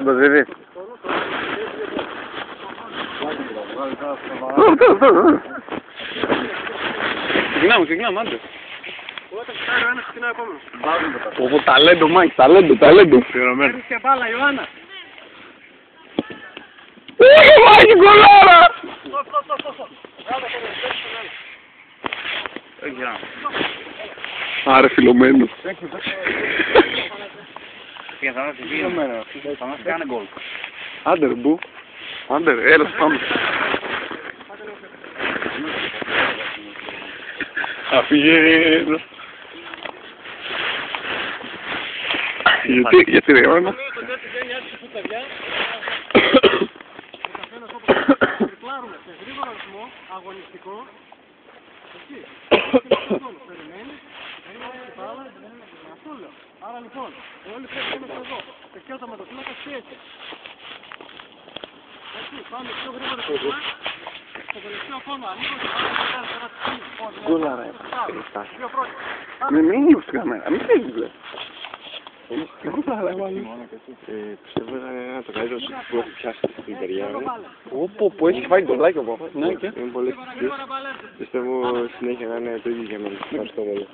το δίδει. Ξεκινάμε, άντε. Ω, ταλέντο, Μάικ, ταλέντο. Παίρνεις και μπάλα, Ιωάννα. Μάικ, γκολάρα! Άρε, φιλωμένο. Θα μας κάνει γκολ. Άντε ρε, μπου. Άντε ρε, έλα, πάμε. Αφηγαίνω. Γιατί ρε, Ιωάννα. Τριπλάρουμε σε γρήγορο ρυθμό, αγωνιστικό. Εκεί. Περιμένεις, την μπάλα, αυτό λέω. Άρα λοιπόν, όλοι πρέπει να είμαστε εδώ. Και ο τερματοφύλακας πιέζει. Έτσι, πάμε πιο γρήγορα ρυθμό. Στο τελευταίο κόμμα, λίγο και πάμε. Γκολάρα, μην είναι στην καμέρα, μην παίζεις μπλε. Γκολάρα, Πιστεύω είναι το καλύτερο που έχω πιάσει στην εταιρεία. Που έχει φάει γκολάκι ο Παπάς. Ναι, και. Είναι πολύ ευτυχής. Πιστεύω συνέχεια να είναι το ίδιο για μένα. Ευχαριστώ πολύ.